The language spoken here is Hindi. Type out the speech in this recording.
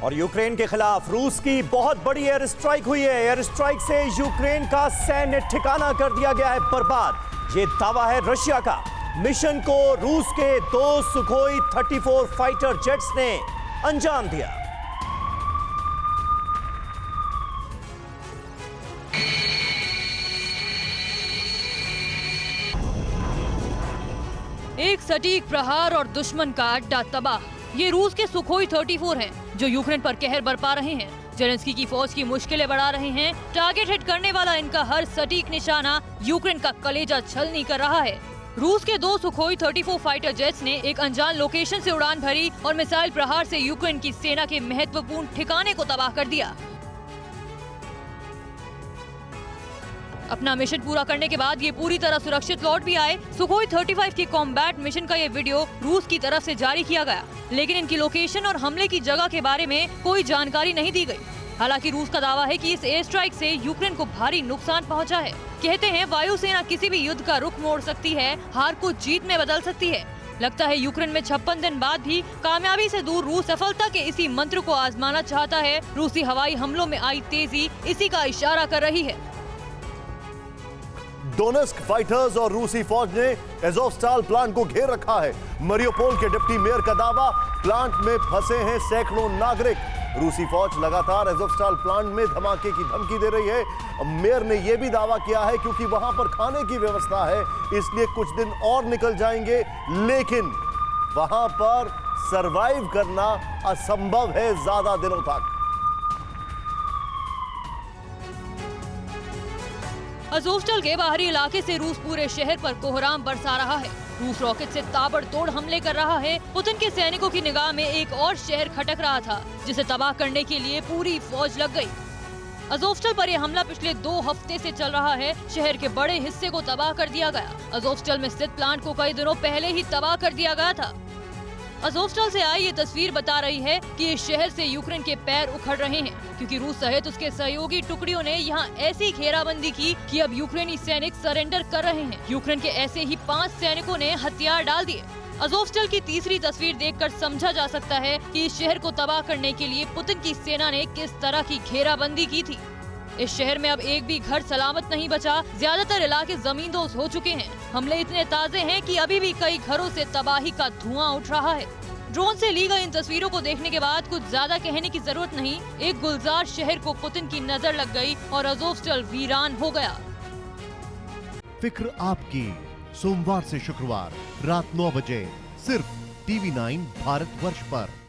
और यूक्रेन के खिलाफ रूस की बहुत बड़ी एयर स्ट्राइक हुई है। एयर स्ट्राइक से यूक्रेन का सैन्य ठिकाना कर दिया गया है बर्बाद। ये दावा है रशिया का। मिशन को रूस के 2 सुखोई 34 फाइटर जेट्स ने अंजाम दिया। एक सटीक प्रहार और दुश्मन का अड्डा तबाह। ये रूस के सुखोई 34 हैं, जो यूक्रेन पर कहर बरपा रहे हैं। जेलेंस्की की फौज की मुश्किलें बढ़ा रहे हैं। टारगेट हिट करने वाला इनका हर सटीक निशाना यूक्रेन का कलेजा छलनी कर रहा है। रूस के 2 सुखोई 34 फाइटर जेट्स ने एक अनजान लोकेशन से उड़ान भरी और मिसाइल प्रहार से यूक्रेन की सेना के महत्वपूर्ण ठिकाने को तबाह कर दिया। अपना मिशन पूरा करने के बाद ये पूरी तरह सुरक्षित लौट भी आए। सुखोई 35 के कॉम्बैट मिशन का ये वीडियो रूस की तरफ से जारी किया गया, लेकिन इनकी लोकेशन और हमले की जगह के बारे में कोई जानकारी नहीं दी गई। हालांकि रूस का दावा है कि इस एयर स्ट्राइक से यूक्रेन को भारी नुकसान पहुंचा है। कहते हैं वायुसेना किसी भी युद्ध का रुख मोड़ सकती है, हार को जीत में बदल सकती है। लगता है यूक्रेन में 56 दिन बाद भी कामयाबी से दूर रूस सफलता के इसी मंत्र को आजमाना चाहता है। रूसी हवाई हमलों में आई तेजी इसी का इशारा कर रही है। डोनेस्क फाइटर्स और रूसी फौज ने एज़ोवस्टाल प्लांट को घेर रखा है। मरियोपोल के डिप्टी मेयर का दावा, प्लांट में फंसे हैं सैकड़ों नागरिक। रूसी फौज लगातार एज़ोवस्टाल प्लांट में धमाके की धमकी दे रही है। मेयर ने यह भी दावा किया है क्योंकि वहां पर खाने की व्यवस्था है, इसलिए कुछ दिन और निकल जाएंगे, लेकिन वहां पर सरवाइव करना असंभव है ज्यादा दिनों तक। अज़ोवस्टल के बाहरी इलाके से रूस पूरे शहर पर कोहराम बरसा रहा है। रूस रॉकेट से ताबड़तोड़ हमले कर रहा है। पुतिन के सैनिकों की निगाह में एक और शहर खटक रहा था, जिसे तबाह करने के लिए पूरी फौज लग गई। अज़ोवस्टल पर यह हमला पिछले 2 हफ्ते से चल रहा है। शहर के बड़े हिस्से को तबाह कर दिया गया। अज़ोवस्टल में स्थित प्लांट को कई दिनों पहले ही तबाह कर दिया गया था। अज़ोवस्टल से आई ये तस्वीर बता रही है कि इस शहर से यूक्रेन के पैर उखड़ रहे हैं, क्योंकि रूस सहित उसके सहयोगी टुकड़ियों ने यहाँ ऐसी घेराबंदी की कि अब यूक्रेनी सैनिक सरेंडर कर रहे हैं। यूक्रेन के ऐसे ही 5 सैनिकों ने हथियार डाल दिए। अज़ोवस्टल की तीसरी तस्वीर देखकर समझा जा सकता है कि इस शहर को तबाह करने के लिए पुतिन की सेना ने किस तरह की घेराबंदी की थी। इस शहर में अब एक भी घर सलामत नहीं बचा। ज्यादातर इलाके जमींदोज हो चुके हैं। हमले इतने ताजे हैं कि अभी भी कई घरों से तबाही का धुआं उठ रहा है। ड्रोन से ली गई इन तस्वीरों को देखने के बाद कुछ ज्यादा कहने की जरूरत नहीं। एक गुलजार शहर को पुतिन की नजर लग गई और अज़ोवस्टल वीरान हो गया। फिक्र आपकी, सोमवार से शुक्रवार रात 9 बजे सिर्फ TV9 भारतवर्ष पर।